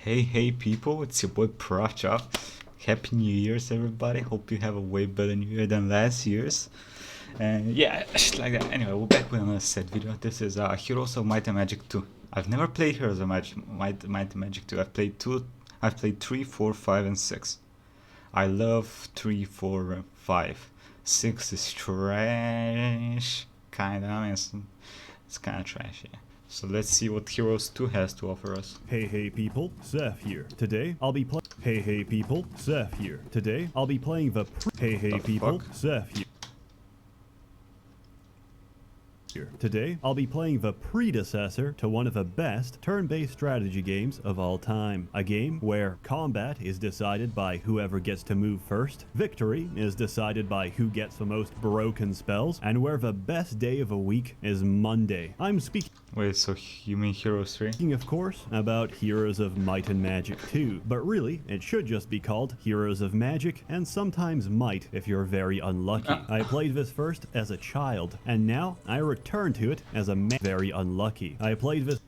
Hey people, it's your boy Proftrof. Happy New Year's everybody. Hope you have a way better New Year than last year's. And yeah, shit like that. Anyway, we're back with another set video. This is Heroes of Might and Magic 2. I've never played Heroes of Might and Magic 2. I've played 3, 4, 5 and 6. I love 3, 4, and 5. 6 is trash. Kinda, I mean, it's kinda trash, yeah. So let's see what Heroes 2 has to offer us. Hey people, Seth here. Today I'll be playing. Hey people, Seth here. Today I'll be playing the. Hey people, fuck? Seth here. Today, I'll be playing the predecessor to one of the best turn-based strategy games of all time. A game where combat is decided by whoever gets to move first, victory is decided by who gets the most broken spells, and where the best day of a week is Monday. I'm speaking... Wait, so you mean Heroes 3? Speaking, of course, about Heroes of Might and Magic 2, but really, it should just be called Heroes of Magic, and sometimes Might if you're very unlucky. I played this first as a child, and now I return to it as a very unlucky. I played this...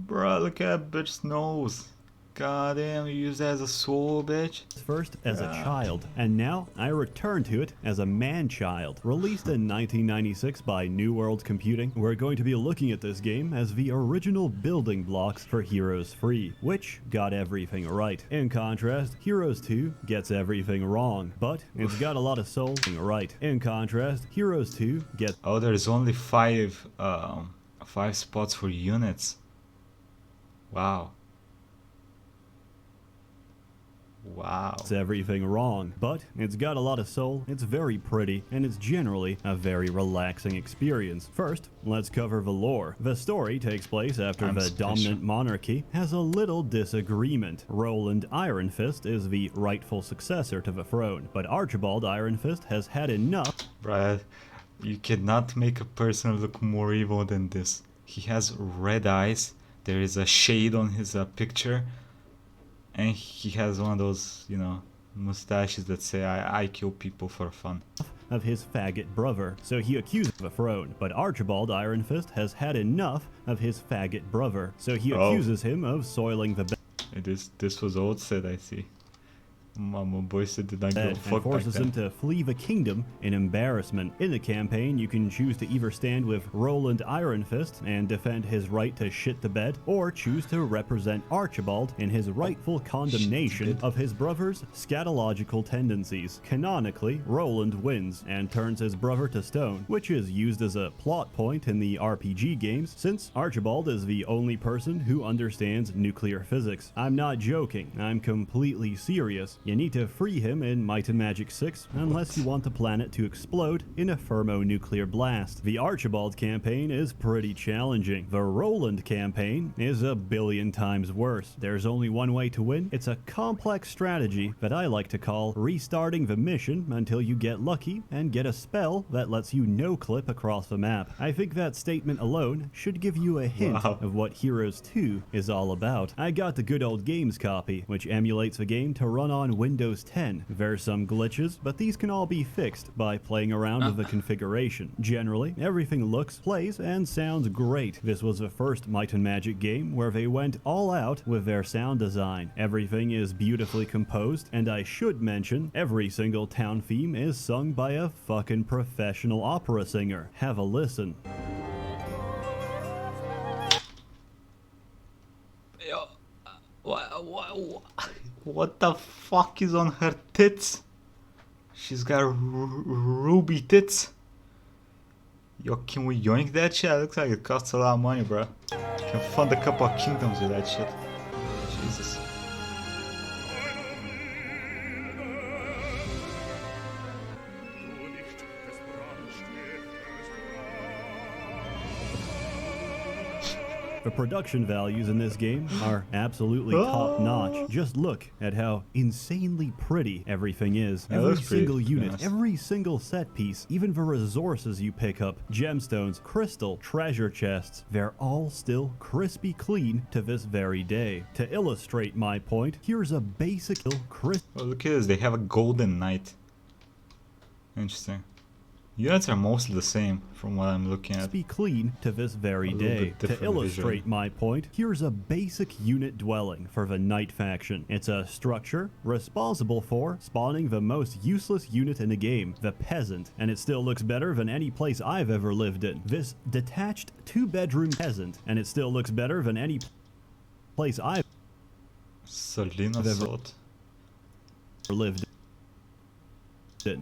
Bruh, look at that bitch's nose. God damn, you use that as a soul, bitch. First as a child, and now I return to it as a man-child. Released in 1996 by New World Computing, we're going to be looking at this game as the original building blocks for Heroes 3, which got everything right. In contrast, Heroes 2 gets everything wrong, but it's got a lot of soul right. In contrast, Heroes 2 gets... Oh, there's only five spots for units. Wow. Wow. It's everything wrong, but it's got a lot of soul, it's very pretty, and it's generally a very relaxing experience. First, let's cover the lore. The story takes place after the dominant monarchy has a little disagreement. Roland Iron Fist is the rightful successor to the throne, but Archibald Iron Fist has had enough. Brad, you cannot make a person look more evil than this. He has red eyes, there is a shade on his picture, and he has one of those, you know, mustaches that say, I kill people for fun. Of his faggot brother, so he accuses the throne. But Archibald Iron Fist has had enough of his faggot brother, so he accuses him of soiling the bed. This was old said, I see. Mama boy said did not give a fuck and forces back him then. to flee the kingdom in embarrassment. In the campaign, you can choose to either stand with Roland Iron Fist and defend his right to shit the bed, or choose to represent Archibald in his rightful condemnation of his brother's scatological tendencies. Canonically, Roland wins and turns his brother to stone, which is used as a plot point in the RPG games, since Archibald is the only person who understands nuclear physics. I'm not joking, I'm completely serious. You need to free him in Might and Magic 6 unless you want the planet to explode in a thermonuclear blast. The Archibald campaign is pretty challenging. The Roland campaign is a billion times worse. There's only one way to win. It's a complex strategy that I like to call restarting the mission until you get lucky and get a spell that lets you no-clip across the map. I think that statement alone should give you a hint of what Heroes 2 is all about. I got the good old games copy, which emulates the game to run on Windows 10. There's some glitches, but these can all be fixed by playing around with the configuration. Generally, everything looks, plays, and sounds great. This was the first Might and Magic game where they went all out with their sound design. Everything is beautifully composed, and I should mention, every single town theme is sung by a fucking professional opera singer. Have a listen. What the fuck is on her tits? She's got ruby tits. Yo, can we yoink that shit? It looks like it costs a lot of money, bro. Can fund a couple of kingdoms with that shit. Jesus. The production values in this game are absolutely top-notch. Just look at how insanely pretty everything is. Every single unit, every single set piece, even the resources you pick up, gemstones, crystal, treasure chests, they're all still crispy clean to this very day. To illustrate my point, here's a basic Oh, look at this, they have a golden knight. Interesting. Units are mostly the same from what I'm looking at. Be clean to this very A little day. bit To different illustrate visually. my point, here's a basic unit dwelling for the Knight faction. It's a structure responsible for spawning the most useless unit in the game, the Peasant, and it still looks better than any place I've ever lived in. This detached 2-bedroom Peasant, and it still looks better than any place I've Salina ever salt. lived in.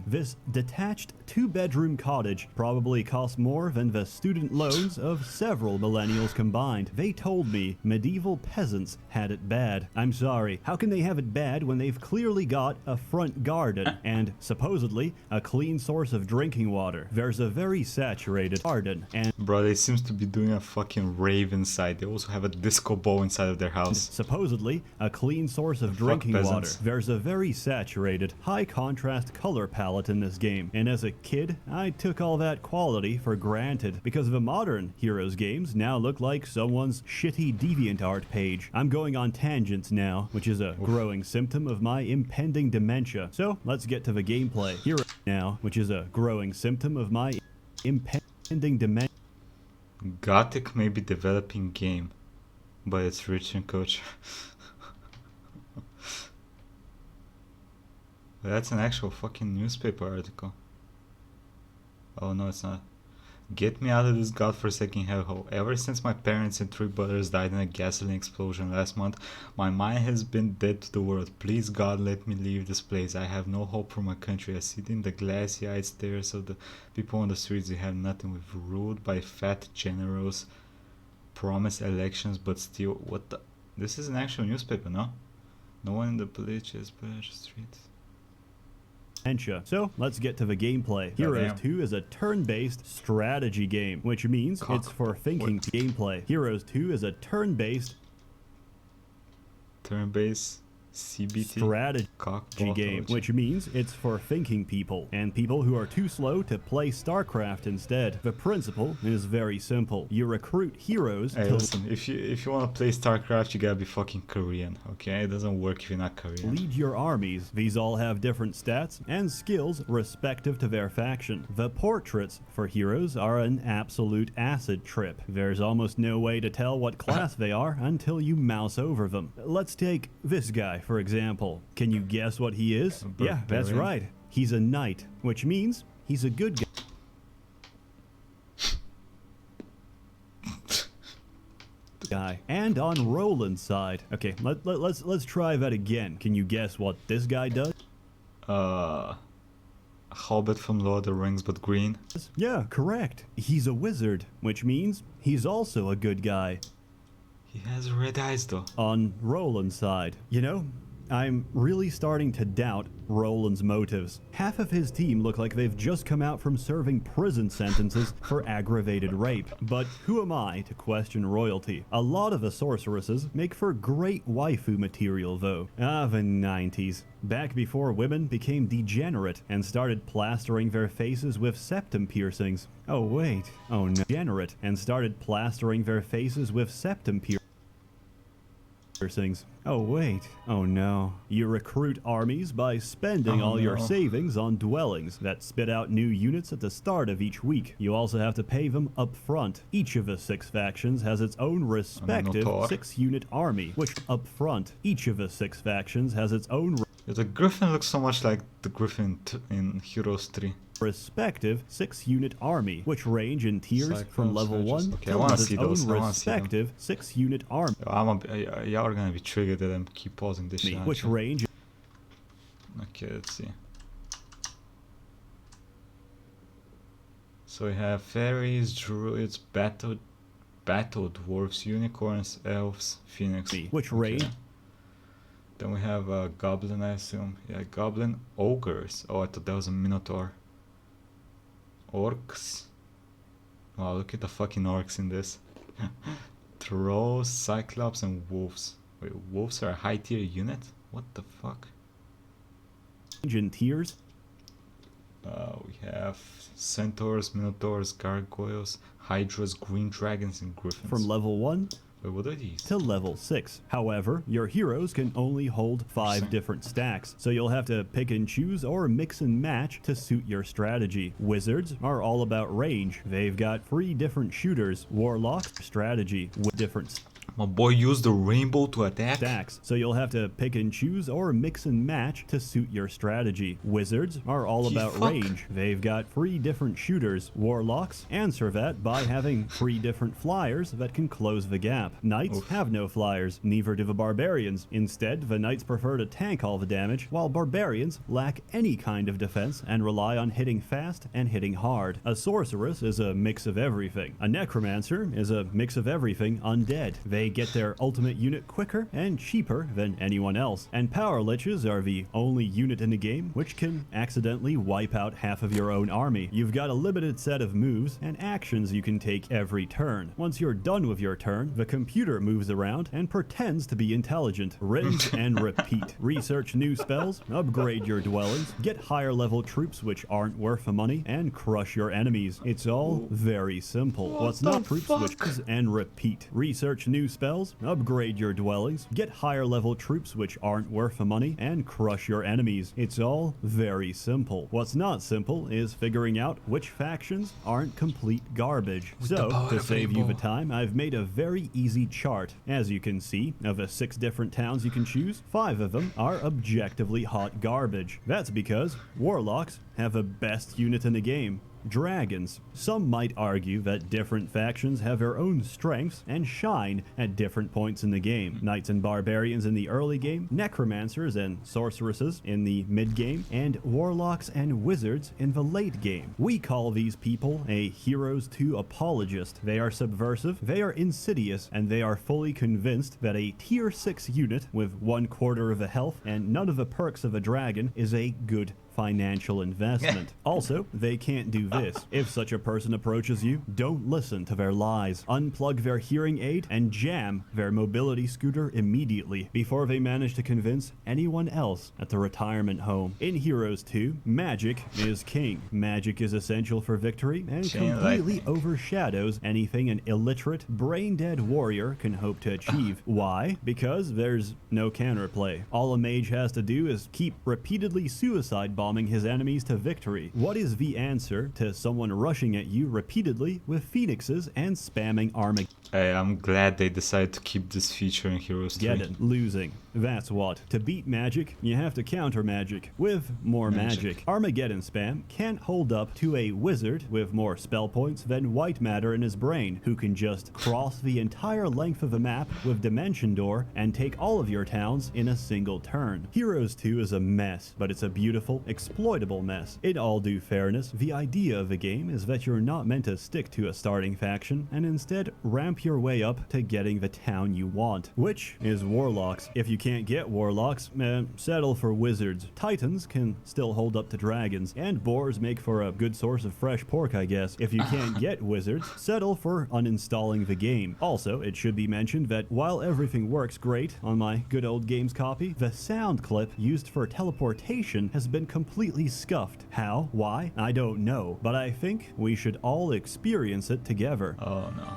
This detached 2-bedroom cottage probably cost more than the student loans of several millennials combined. They told me medieval peasants had it bad. I'm sorry, how can they have it bad when they've clearly got a front garden and, supposedly, a clean source of drinking water? There's a very saturated garden and Bro, they seems to be doing a fucking rave inside. They also have a disco ball inside of their house. supposedly a clean source of drinking water. peasants. There's a very saturated, high contrast color palette in this game, and as a kid, I took all that quality for granted because the modern Heroes games now look like someone's shitty DeviantArt page. I'm going on tangents now, which is a growing symptom of my impending dementia. So let's get to the gameplay. Hero now, which is a growing symptom of my impending dementia. Gothic may be developing game, but it's rich in culture. That's an actual fucking newspaper article. Oh no, it's not. Get me out of this godforsaken hellhole. Ever since my parents and 3 brothers died in a gasoline explosion last month, my mind has been dead to the world. Please God, let me leave this place. I have no hope for my country. I sit in the glassy-eyed stares of the people on the streets. They have nothing. We've ruled by fat generals, promised elections, but still, what the? This is an actual newspaper, no? No one in the police street. So let's get to the gameplay. Heroes Goddamn. 2 is a turn-based strategy game, which means it's for thinking gameplay. Heroes 2 is a turn-based Turn-based CBT strategy cockball game, approach. which means it's for thinking people and people who are too slow to play StarCraft instead. The principle is very simple. You recruit heroes Hey, to listen, if you want to play StarCraft, you gotta be fucking Korean, okay? It doesn't work if you're not Korean. lead your armies. These all have different stats and skills respective to their faction. The portraits for heroes are an absolute acid trip. There's almost no way to tell what class they are until you mouse over them. Let's take this guy, for example. Can you guess what he is? Yeah, that's barbarian. right. He's a knight, which means he's a good guy. And on Roland's side. Okay, let's try that again. Can you guess what this guy does? Hobbit from Lord of the Rings, but green. Yeah, correct. He's a wizard, which means he's also a good guy. He has red eyes though. On Roland's side. You know, I'm really starting to doubt Roland's motives. Half of his team look like they've just come out from serving prison sentences for aggravated rape. But who am I to question royalty? A lot of the sorceresses make for great waifu material though. Ah, the 90s. Back before women became degenerate and started plastering their faces with septum piercings. Oh wait, oh no. Degenerate and started plastering their faces with septum piercings. Oh wait, oh no. You recruit armies by spending all your no. savings on dwellings that spit out new units at the start of each week. You also have to pay them up front. Each of the 6 factions has its own respective Minotaur. 6-unit army, which up front, each of the 6 factions has its own Yeah, the Griffin looks so much like the Griffin in Heroes 3. respective 6-unit army, which range in tiers from Cyclops, level Cyclops. 1 Okay, I to wanna its see those, own I wanna see them. respective 6-unit army, Y'all are gonna be triggered that I keep pausing this shit. aren't which you? range Okay, let's see. So we have fairies, druids, battle dwarfs, unicorns, elves, phoenix. which Okay. range Then we have a goblin, I assume. Yeah, goblin, ogres. Oh, I thought that was a minotaur. Orcs. Wow, look at the fucking orcs in this. Trolls, cyclops, and wolves. Wait, wolves are a high tier unit? What the fuck? in tiers We have centaurs, minotaurs, gargoyles, hydras, green dragons, and griffins. from level 1 Wait, what are these? to level 6. However, your heroes can only hold 5 Interesting. different stacks, so you'll have to pick and choose or mix and match to suit your strategy. Wizards are all about range. They've got 3 different shooters. Warlocks, strategy, with different My boy used the rainbow to attack. stacks, so you'll have to pick and choose or mix and match to suit your strategy. Wizards are all about Fuck. range. They've got 3 different shooters. Warlocks answer that by having 3 different flyers that can close the gap. Knights have no flyers, neither do the barbarians. Instead, the knights prefer to tank all the damage, while barbarians lack any kind of defense and rely on hitting fast and hitting hard. A sorceress is a mix of everything. A necromancer is a mix of everything undead. They get their ultimate unit quicker and cheaper than anyone else. And power liches are the only unit in the game which can accidentally wipe out half of your own army. You've got a limited set of moves and actions you can take every turn. Once you're done with your turn, the computer moves around and pretends to be intelligent. Rinse and repeat. Research new spells, upgrade your dwellings, get higher level troops which aren't worth the money, and crush your enemies. It's all very simple. What's not the troops fuck? which and repeat. Research new spells, upgrade your dwellings, get higher level troops which aren't worth the money, and crush your enemies. It's all very simple. What's not simple is figuring out which factions aren't complete garbage. So, power to of save you the rainbow. time, I've made a very easy chart. As you can see, of the 6 different towns you can choose, 5 of them are objectively hot garbage. That's because warlocks have the best unit in the game. Dragons. Some might argue that different factions have their own strengths and shine at different points in the game. Knights and barbarians in the early game, necromancers and sorceresses in the mid game, and warlocks and wizards in the late game. We call these people a Heroes 2 apologist. They are subversive, they are insidious, and they are fully convinced that a tier 6 unit with 1/4 of the health and none of the perks of a dragon is a good financial investment. Also, they can't do this. If such a person approaches you, don't listen to their lies. Unplug their hearing aid and jam their mobility scooter immediately before they manage to convince anyone else at the retirement home. In Heroes 2, magic is king. Magic is essential for victory and Chain completely lightning. overshadows anything an illiterate, brain-dead warrior can hope to achieve. Why? Because there's no counterplay. All a mage has to do is keep repeatedly suicide bombing his enemies to victory. What is the answer to someone rushing at you repeatedly with phoenixes and spamming Armageddon? Hey, I'm glad they decided to keep this feature in Heroes 3. Losing. That's what. To beat magic, you have to counter magic with more magic. Armageddon spam can't hold up to a wizard with more spell points than white matter in his brain, who can just cross the entire length of the map with Dimension Door and take all of your towns in a single turn. Heroes 2 is a mess, but it's a beautiful, exploitable mess. In all due fairness, the idea of the game is that you're not meant to stick to a starting faction and instead ramp your way up to getting the town you want, which is warlocks. If you can't get warlocks, settle for wizards. Titans can still hold up to dragons, and boars make for a good source of fresh pork, I guess. If you can't get wizards, settle for uninstalling the game. Also, it should be mentioned that while everything works great on my good old games copy, the sound clip used for teleportation has been completely scuffed. How? Why? I don't know, but I think we should all experience it together. Oh no.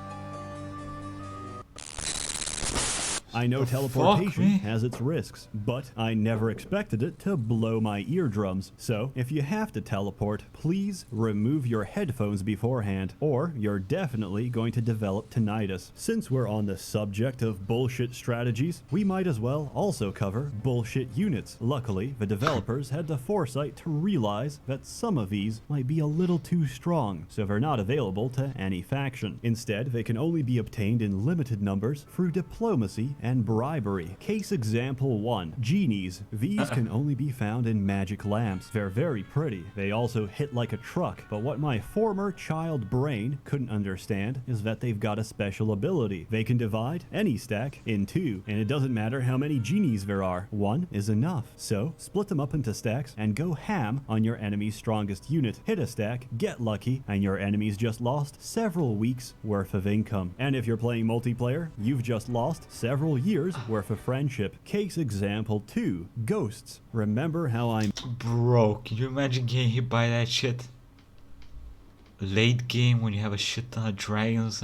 I know The teleportation fuck, me? has its risks, but I never expected it to blow my eardrums. So, if you have to teleport, please remove your headphones beforehand, or you're definitely going to develop tinnitus. Since we're on the subject of bullshit strategies, we might as well also cover bullshit units. Luckily, the developers had the foresight to realize that some of these might be a little too strong, so they're not available to any faction. Instead, they can only be obtained in limited numbers through diplomacy and bribery. Case example 1. Genies. These can only be found in magic lamps. They're very pretty. They also hit like a truck, but what my former child brain couldn't understand is that they've got a special ability. They can divide any stack in 2, and it doesn't matter how many genies there are. 1 is enough. So, split them up into stacks and go ham on your enemy's strongest unit. Hit a stack, get lucky, and your enemy's just lost several weeks worth of income. And if you're playing multiplayer, you've just lost several years worth of friendship. Case example 2. Ghosts. Remember how I'm Bro, can you imagine getting hit by that shit? Late game when you have a shit ton of dragons.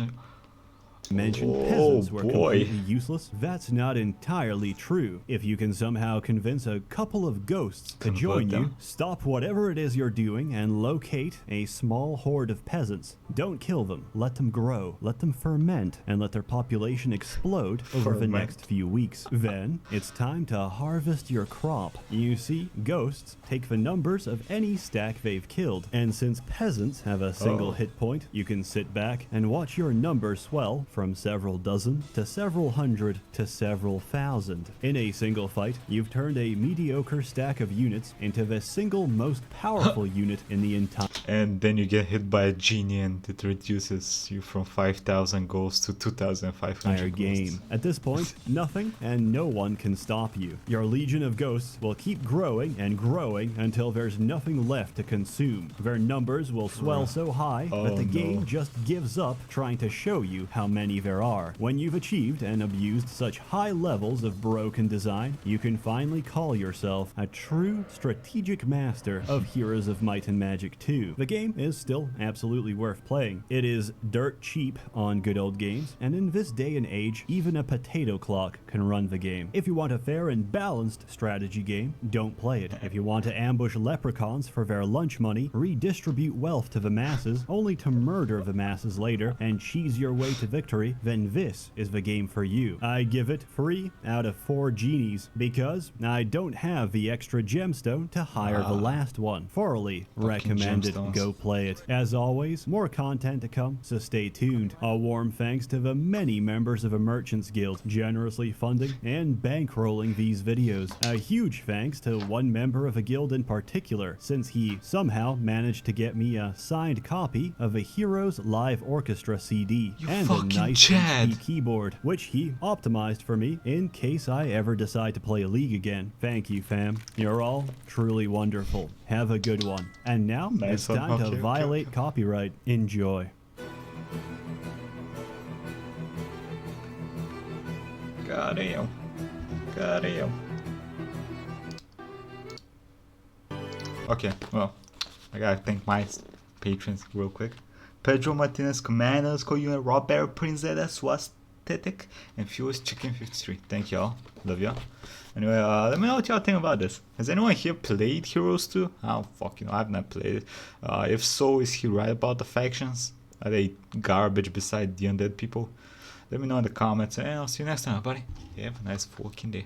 mentioned Oh, peasants were boy. completely useless. That's not entirely true. If you can somehow convince a couple of ghosts to Convert join you, them. stop whatever it is you're doing and locate a small horde of peasants. Don't kill them. Let them grow. Let them ferment and let their population explode over the Ferment. next few weeks. Then it's time to harvest your crop. You see, ghosts take the numbers of any stack they've killed, and since peasants have a single hit point, you can sit back and watch your numbers swell from several dozen to several hundred to several thousand. In a single fight, you've turned a mediocre stack of units into the single most powerful unit in the entire And then you get hit by a genie and it reduces you from 5,000 goals to 2,500 goals. game. At this point, nothing and no one can stop you. Your legion of ghosts will keep growing and growing until there's nothing left to consume. Their numbers will swell so high that the game just gives up trying to show you how many there are. When you've achieved and abused such high levels of broken design, you can finally call yourself a true strategic master of Heroes of Might and Magic 2. The game is still absolutely worth playing. It is dirt cheap on good old games, and in this day and age, even a potato clock can run the game. If you want a fair and balanced strategy game, don't play it. If you want to ambush leprechauns for their lunch money, redistribute wealth to the masses, only to murder the masses later and cheese your way to victory, then this is the game for you. I give it 3 out of 4 genies because I don't have the extra gemstone to hire the last one. Thoroughly recommended. gemstones. Go play it. As always, more content to come, so stay tuned. A warm thanks to the many members of a Merchants Guild generously funding and bankrolling these videos. A huge thanks to one member of a guild in particular, since he somehow managed to get me a signed copy of a Heroes Live Orchestra CD You and a fucking nice Chad. HP keyboard, which he optimized for me in case I ever decide to play a league again. Thank you, fam. You're all truly wonderful. Have a good one. And now Nice it's one. time Okay, to okay, violate okay. copyright. Enjoy. Got him. Got him. Okay, well, I gotta thank my patrons real quick. Pedro Martinez, Commandos, Koyuna, Raw Bear, Prinzetta, Swastetic, and Fuse Chicken 53. Thank y'all. Love y'all. Anyway, let me know what y'all think about this. Has anyone here played Heroes 2? I don't fucking know. I've not played it. If so, is he right about the factions? Are they garbage beside the undead people? Let me know in the comments, and I'll see you next time, buddy. Have a nice fucking day.